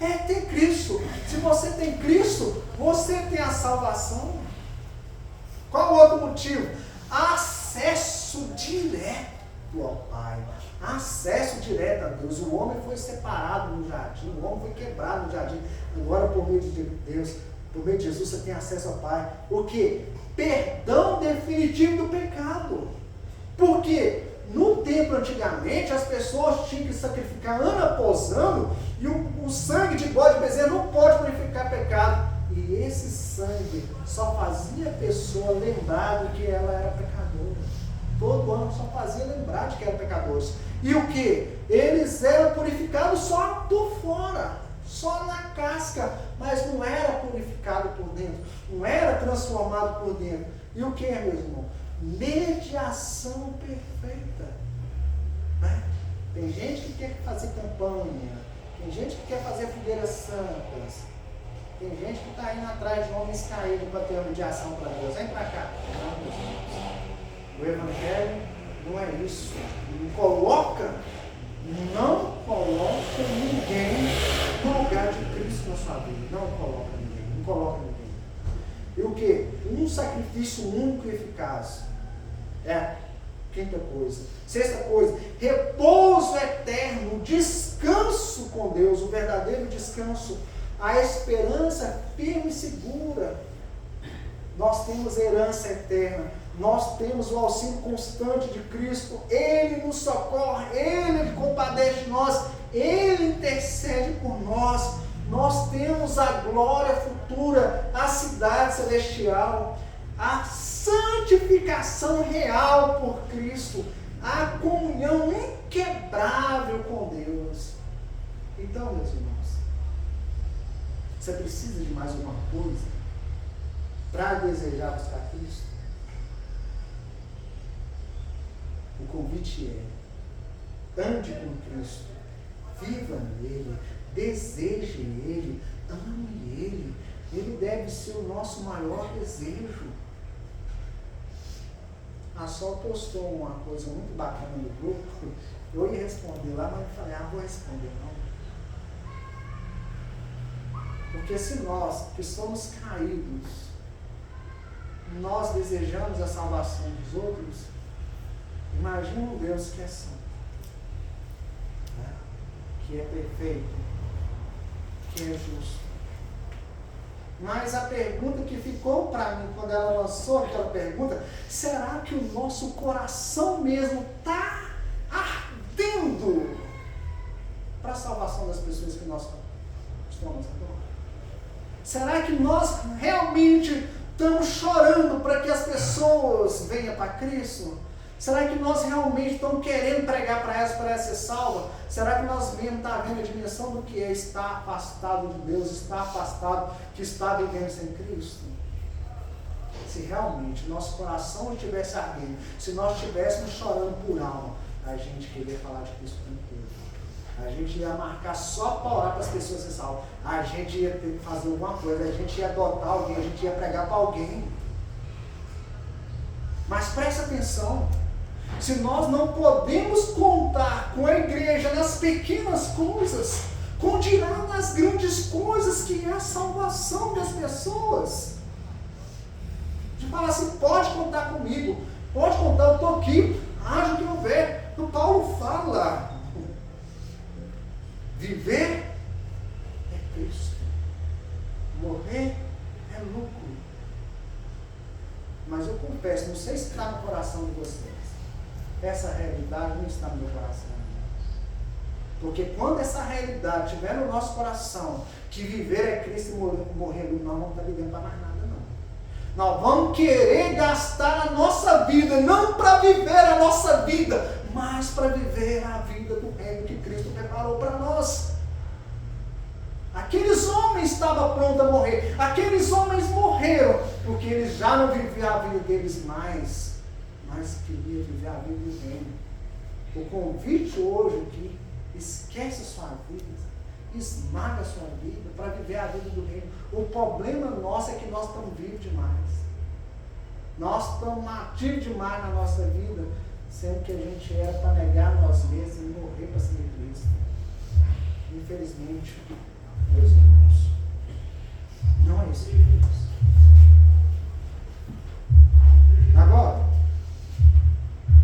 É ter Cristo. Se você tem Cristo, você tem a salvação. Qual o outro motivo? Acesso direto ao Pai. Acesso direto a Deus. O homem foi separado no jardim, o homem foi quebrado no jardim. Agora, por meio de Deus, por meio de Jesus, você tem acesso ao Pai. O quê? Perdão definitivo do pecado. Por quê? No tempo antigamente, as pessoas tinham que sacrificar ano após ano, e o sangue de bode de bezerro não pode purificar pecado. E esse sangue só fazia a pessoa lembrar de que ela era pecadora. Todo ano só fazia lembrar de que eram pecadores. E o que? Eles eram purificados só por fora, só na casca, mas não era purificado por dentro, não era transformado por dentro. E o que, meu irmão? Mediação perfeita. Né? Tem gente que quer fazer campanha, tem gente que quer fazer fogueiras santas, tem gente que está indo atrás de homens caídos para ter uma mediação para Deus. Vem para cá. Não, meus irmãos. O Evangelho não é isso. Não coloca ninguém no lugar de Cristo na sua vida. Não coloca ninguém. E o que? Um sacrifício único e eficaz. Quinta coisa. Sexta coisa, repouso eterno, descanso com Deus, o verdadeiro descanso, a esperança firme e segura. Nós temos herança eterna, nós temos o auxílio constante de Cristo, Ele nos socorre, Ele compadece de nós, Ele intercede por nós, nós temos a glória futura, a cidade celestial, a santificação real por Cristo, a comunhão inquebrável com Deus. Então, meus irmãos, você precisa de mais alguma coisa para desejar buscar Cristo? O convite é: ande com Cristo, viva nele, deseje Ele, ame Ele. Ele deve ser o nosso maior desejo. A Sol postou uma coisa muito bacana no grupo. Eu ia responder lá, mas eu falei, vou responder não. Porque se nós, que somos caídos, nós desejamos a salvação dos outros, imagina um Deus que é santo, né? Que é perfeito, que é justo. Mas a pergunta que ficou para mim, quando ela lançou aquela pergunta, será que o nosso coração mesmo está ardendo para a salvação das pessoas que nós estamos agora? Será que nós realmente estamos chorando para que as pessoas venham para Cristo? Será que nós realmente estamos querendo pregar para elas ser salvas? Será que nós mesmo estamos vendo a dimensão do que é estar afastado de Deus, estar afastado, que está vivendo sem Cristo? Se realmente nosso coração estivesse ardendo, se nós estivéssemos chorando por alma, a gente queria falar de Cristo tranquilo. A gente ia marcar só para orar para as pessoas ser salvas. A gente ia ter que fazer alguma coisa, a gente ia adotar alguém, a gente ia pregar para alguém. Mas presta atenção. Se nós não podemos contar com a igreja nas pequenas coisas, com dirá nas grandes coisas, que é a salvação das pessoas. De falar assim, pode contar comigo, pode contar, eu estou aqui, haja o que houver. O Paulo fala, viver é Cristo, morrer é lucro. Mas eu confesso, não sei se está no coração de vocês. Essa realidade não está no meu coração. Porque quando essa realidade estiver no nosso coração, que viver é Cristo e morrer, nós não vamos estar vivendo para mais nada, não. Nós vamos querer gastar a nossa vida, não para viver a nossa vida, mas para viver a vida do reino que Cristo preparou para nós. Aqueles homens estavam prontos a morrer. Aqueles homens morreram, porque eles já não viviam a vida deles mais, mas queria viver a vida do reino. O convite hoje aqui, esquece a sua vida, esmaga a sua vida para viver a vida do reino. O problema nosso é que nós estamos vivos demais. Nós estamos ativos demais na nossa vida, sendo que a gente era para negar nós mesmos e morrer para seguir Cristo. Infelizmente, meus irmãos. Não é isso que Deus. Agora,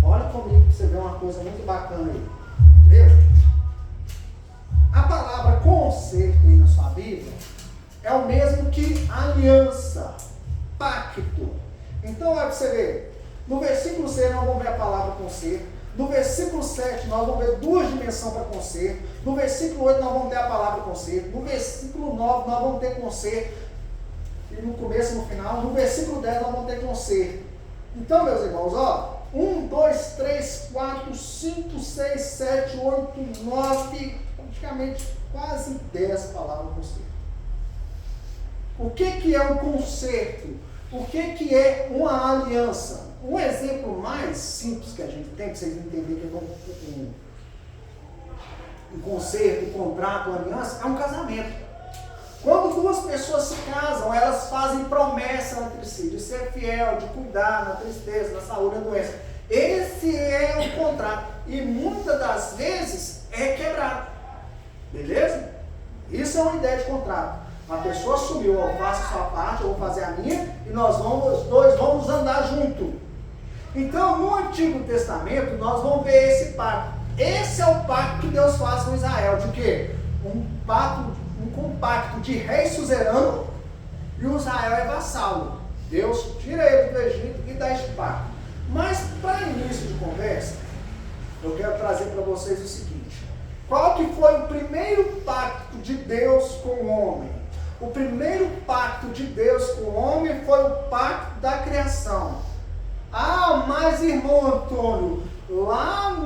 olha comigo para você ver uma coisa muito bacana aí. Beleza? A palavra conserto aí na sua Bíblia é o mesmo que aliança, pacto. Então, olha para você ver. No versículo 6 nós vamos ver a palavra conserto. No versículo 7 nós vamos ver duas dimensões para conserto. No versículo 8 nós vamos ter a palavra conserto. No versículo 9 nós vamos ter conserto. E no começo e no final. No versículo 10 nós vamos ter conserto. Então, meus irmãos, ó. 1, 2, 3, 4, 5, 6, 7, 8, 9, praticamente quase 10 palavras conserto. O que é um conserto? O que é uma aliança? Um exemplo mais simples que a gente tem, para vocês entenderem que um conserto, um contrato, uma aliança, é um casamento. Quando duas pessoas se casam, elas fazem promessa entre si, de ser fiel, de cuidar na tristeza, na saúde, na doença. Esse é o contrato. E muitas das vezes é quebrado. Beleza? Isso é uma ideia de contrato. A pessoa assumiu, eu faço a sua parte, eu vou fazer a minha, e nós dois vamos andar junto. Então, no Antigo Testamento, nós vamos ver esse pacto. Esse é o pacto que Deus faz com Israel. De quê? Um compacto de rei suzerano e o Israel é vassalo. Deus tira ele do Egito e dá este pacto. Mas, para início de conversa, eu quero trazer para vocês o seguinte. Qual que foi o primeiro pacto de Deus com o homem? O primeiro pacto de Deus com o homem foi o pacto da criação. Ah, mas irmão Antônio, lá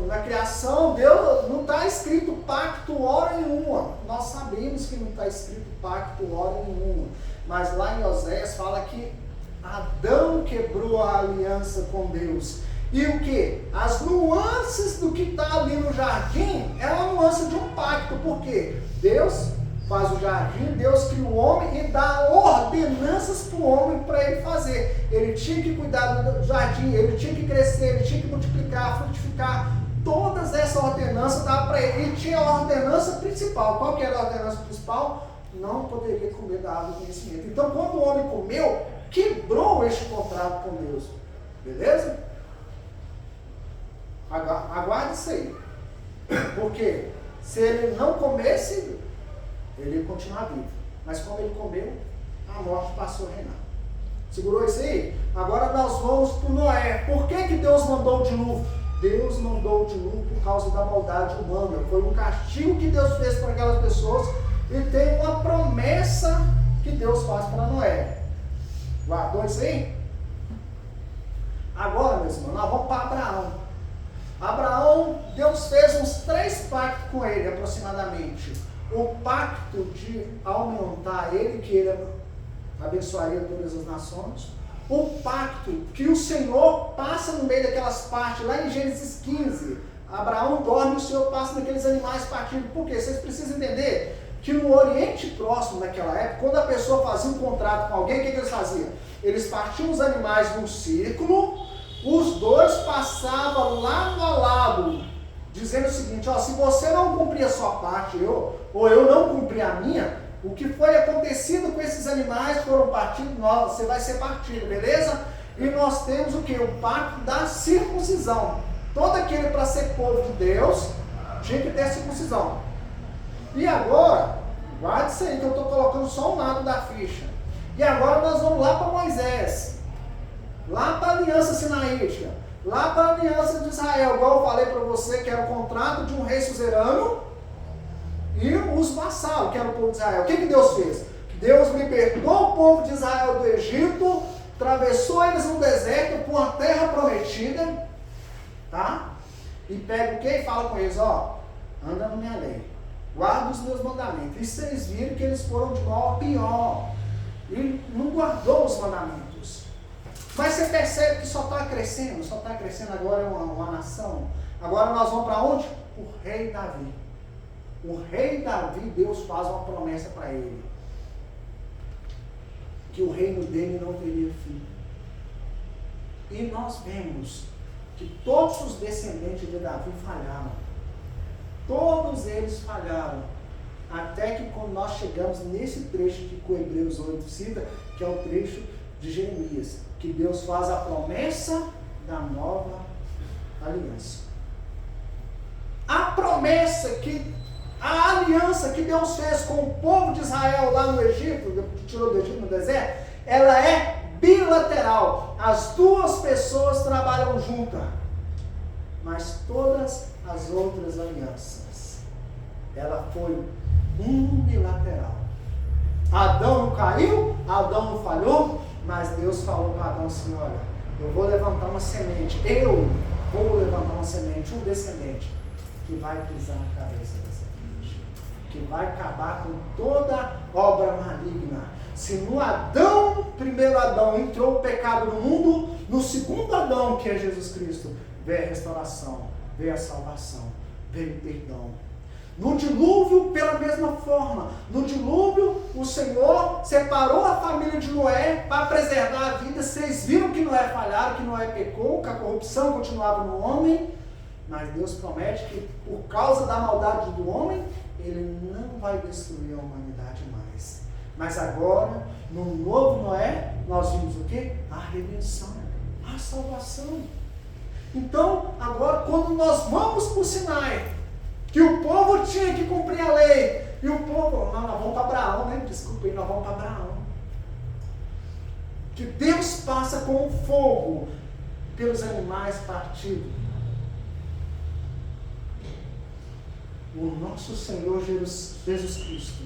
na criação, Deus não está escrito pacto hora nenhuma. Nós sabemos que não está escrito pacto hora nenhuma. Mas lá em Oséias fala que Adão quebrou a aliança com Deus. E o que? As nuances do que está ali no jardim é uma nuance de um pacto. Por quê? Deus faz o jardim, Deus cria o homem e dá ordenanças para o homem para ele fazer. Ele tinha que cuidar do jardim, ele tinha que crescer, ele tinha que multiplicar, frutificar. Todas essas ordenanças dava para ele. E tinha a ordenança principal. Qual que era a ordenança principal? Não poderia comer da árvore do conhecimento. Então, quando o homem comeu, quebrou este contrato com Deus. Beleza? Aguarde isso aí. Porque se ele não comesse, ele ia continuar vivo. Mas como ele comeu, a morte passou a reinar. Segurou isso aí? Agora nós vamos para Noé. Por que Deus mandou o dilúvio? Deus mandou o dilúvio por causa da maldade humana. Foi um castigo que Deus fez para aquelas pessoas. E tem uma promessa que Deus faz para Noé. Guardou isso aí? Agora, meus irmãos, nós vamos para Abraão. Abraão, Deus fez uns 3 pactos com ele, aproximadamente. O pacto de aumentar ele, que ele abençoaria todas as nações. O pacto que o Senhor passa no meio daquelas partes, lá em Gênesis 15. Abraão dorme e o Senhor passa naqueles animais partidos. Por quê? Vocês precisam entender que no Oriente Próximo, naquela época, quando a pessoa fazia um contrato com alguém, o que eles faziam? Eles partiam os animais num círculo, os dois passavam lado a lado, dizendo o seguinte, ó, se você não cumprir a sua parte, ou eu não cumprir a minha, o que foi acontecido com esses animais foram partidos, você vai ser partido, beleza? E nós temos o que? O pacto da circuncisão. Todo aquele para ser povo de Deus tinha que ter circuncisão. E agora, guarde isso aí que eu estou colocando só um lado da ficha. E agora nós vamos lá para Moisés. Lá para a aliança sinaítica. Lá para a aliança de Israel. Igual eu falei para você que era o contrato de um rei suzerano e os vassalos, que era o povo de Israel. O que Deus fez? Deus libertou o povo de Israel do Egito, atravessou eles no deserto com a terra prometida, tá? E pega o que? E fala com eles, ó, anda na minha lei, guarda os meus mandamentos. E vocês viram que eles foram de mal a pior. E não guardou os mandamentos. Mas você percebe que só está crescendo agora uma nação. Agora nós vamos para onde? O rei Davi. O rei Davi, Deus faz uma promessa para ele. Que o reino dele não teria fim. E nós vemos que todos os descendentes de Davi falharam. Todos eles falharam. Até que quando chegamos nesse trecho que o Hebreus 8 cita, que é o trecho de Jeremias, que Deus faz a promessa da nova aliança. A promessa a aliança que Deus fez com o povo de Israel lá no Egito, que tirou do Egito no deserto, ela é bilateral. As duas pessoas trabalham juntas. Mas todas as outras alianças, ela foi unilateral. Adão não caiu, Adão não falhou, mas Deus falou para Adão assim: olha, eu vou levantar uma semente, um descendente, que vai pisar na cabeça dessa gente, que vai acabar com toda obra maligna. Se no primeiro Adão, entrou o pecado no mundo, no segundo Adão, que é Jesus Cristo, veio a restauração, veio a salvação, veio o perdão. No dilúvio, pela mesma forma. No dilúvio, o Senhor separou a família de Noé para preservar a vida. Vocês viram que Noé falharam, que Noé pecou, que a corrupção continuava no homem. Mas Deus promete que, por causa da maldade do homem, Ele não vai destruir a humanidade mais. Mas agora, no novo Noé, nós vimos o quê? A redenção, a salvação. Então, agora, quando nós vamos para o Sinai, que o povo tinha que cumprir a lei, e o povo, nós vamos para Abraão, né? Desculpem, nós vamos para Abraão. Que Deus passa com o fogo pelos animais partidos. O nosso Senhor Jesus Cristo,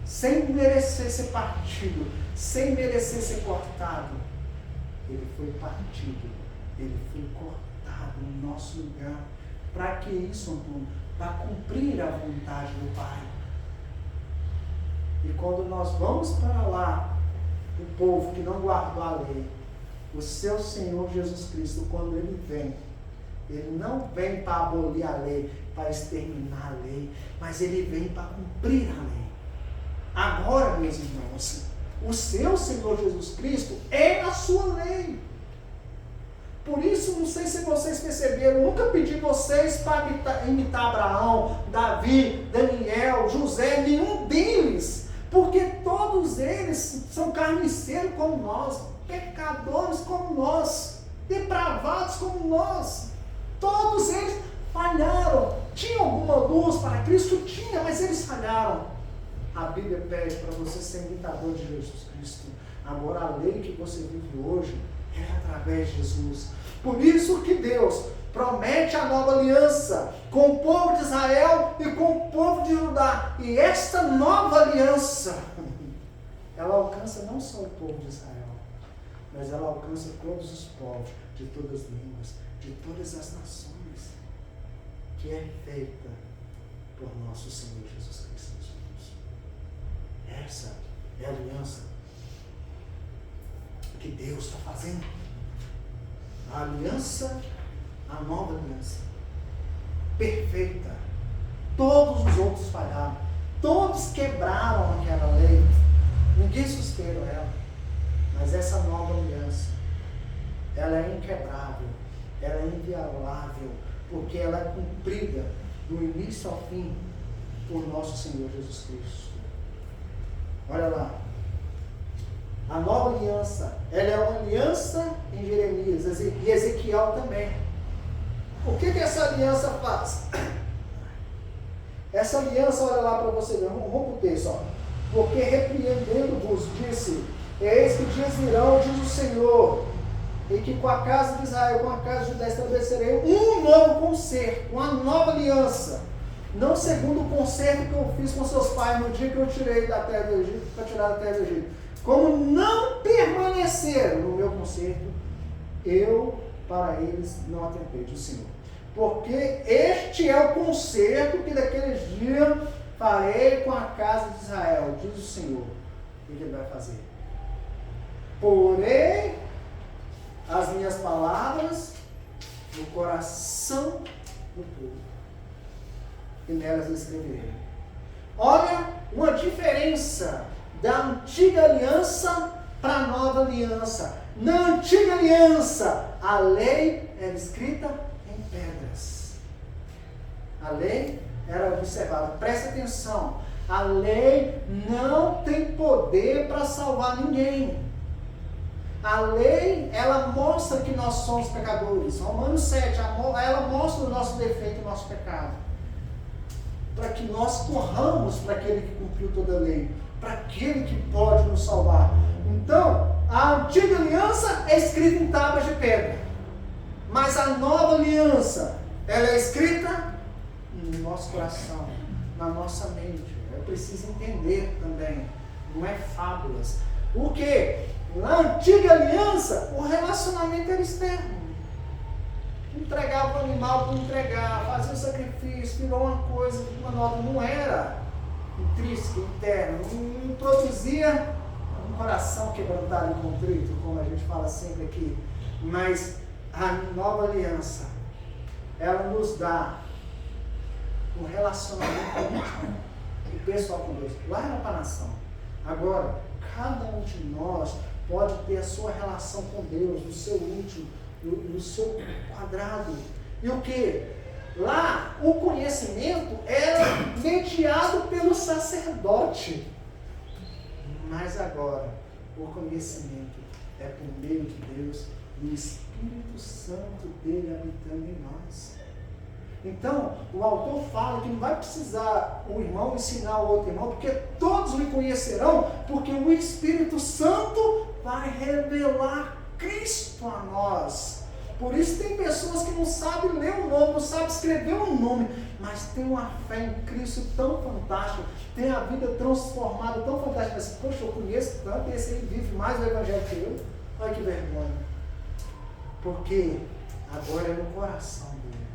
sem merecer ser partido, sem merecer ser cortado, Ele foi partido, Ele foi cortado no nosso lugar. Para que isso, Antônio? Para cumprir a vontade do Pai. E quando nós vamos para lá, o povo que não guardou a lei, o seu Senhor Jesus Cristo, quando Ele vem, Ele não vem para abolir a lei, para exterminar a lei, mas Ele vem para cumprir a lei. Agora, meus irmãos, o seu Senhor Jesus Cristo é a sua lei. Por isso, não sei se vocês perceberam, eu nunca pedi vocês para imitar Abraão, Davi, Daniel, José, nenhum deles, porque todos eles são carniceiros como nós, pecadores como nós, depravados como nós. Todos eles falharam. Tinha alguma luz para Cristo? Tinha, mas eles falharam. A Bíblia pede para você ser imitador de Jesus Cristo. Agora, a lei que você vive hoje é através de Jesus. Por isso que Deus promete a nova aliança com o povo de Israel e com o povo de Judá. E esta nova aliança, ela alcança não só o povo de Israel, mas ela alcança todos os povos, de todas as línguas, de todas as nações, que é feita por nosso Senhor Jesus Cristo. Essa é a aliança que Deus está fazendo. A aliança, a nova aliança, perfeita. Todos os outros falharam, todos quebraram aquela lei, ninguém sustentou ela. Mas essa nova aliança, ela é inquebrável, ela é inviolável, porque ela é cumprida do início ao fim por nosso Senhor Jesus Cristo. Olha lá. A nova aliança, ela é uma aliança em Jeremias e Ezequiel também. O que essa aliança faz? Essa aliança, olha lá para você ver, vamos para o texto, ó. Porque repreendendo-vos, disse: eis que dias virão, diz o Senhor, e que com a casa de Israel, com a casa de Judá estabelecerei um novo concerto, uma nova aliança. Não segundo o concerto que eu fiz com seus pais no dia que eu tirei da terra do Egito, para tirar da terra do Egito. Como não permaneceram no meu concerto, eu para eles não atentei, diz o Senhor. Porque este é o concerto que daqueles dias farei com a casa de Israel, diz o Senhor. O que ele vai fazer? Porei as minhas palavras no coração do povo, e nelas escreverei. Olha uma diferença da antiga aliança para a nova aliança. Na antiga aliança, a lei era escrita em pedras. A lei era observada. Presta atenção. A lei não tem poder para salvar ninguém. A lei, ela mostra que nós somos pecadores. Romanos 7, ela mostra o nosso defeito, o nosso pecado. Para que nós corramos para aquele que cumpriu toda a lei. Para aquele que pode nos salvar. Então, a antiga aliança é escrita em tábuas de pedra. Mas a nova aliança, ela é escrita no nosso coração, na nossa mente. Eu preciso entender também. Não é fábulas. O quê? Na antiga aliança, o relacionamento era externo. Entregava o animal para entregar, fazia o sacrifício, virou uma coisa, uma nova. Não era intrínseco, interno. Não produzia um coração quebrantado e contrito, como a gente fala sempre aqui. Mas a nova aliança, ela nos dá um relacionamento íntimo e pessoal com Deus. Lá era para a nação. Agora, cada um de nós pode ter a sua relação com Deus, no seu íntimo, no seu quadrado. E o que? Lá, o conhecimento era mediado pelo sacerdote. Mas agora, o conhecimento é por meio de Deus e o Espírito Santo dele habitando em nós. Então, o autor fala que não vai precisar um irmão ensinar o outro irmão, porque todos me conhecerão, porque o Espírito Santo vai revelar Cristo a nós. Por isso tem pessoas que não sabem ler o nome, não sabem escrever o nome, mas tem uma fé em Cristo tão fantástica, tem a vida transformada tão fantástica. Mas, poxa, eu conheço tanto, esse aí vive mais o Evangelho que eu. Olha que vergonha. Porque agora é no coração dele.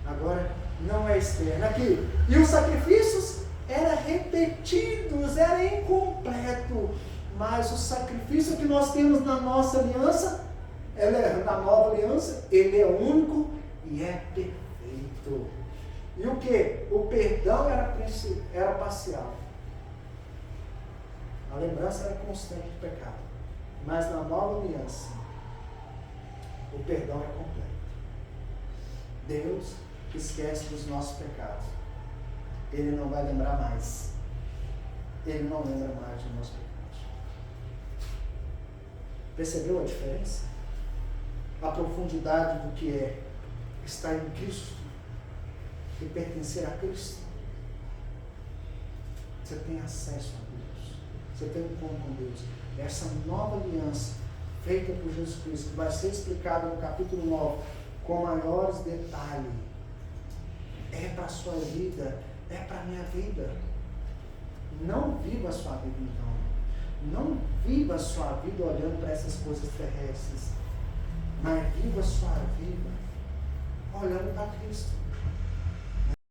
Agora não é externo. Aqui. E os sacrifícios eram repetidos, era incompleto. Mas o sacrifício que nós temos na nossa aliança, na nova aliança, ele é único e é perfeito. E o que? O perdão era parcial. A lembrança era constante do pecado. Mas na nova aliança, o perdão é completo. Deus esquece dos nossos pecados. Ele não vai lembrar mais. Ele não lembra mais dos nossos pecados. Percebeu a diferença? A profundidade do que é estar em Cristo e pertencer a Cristo. Você tem acesso a Deus. Você tem um encontro com Deus. Essa nova aliança feita por Jesus Cristo, que vai ser explicada no capítulo 9 com maiores detalhes, é para a sua vida, é para a minha vida. Não viva a sua vida então. Não viva a sua vida olhando para essas coisas terrestres, mas viva a sua vida olhando para Cristo.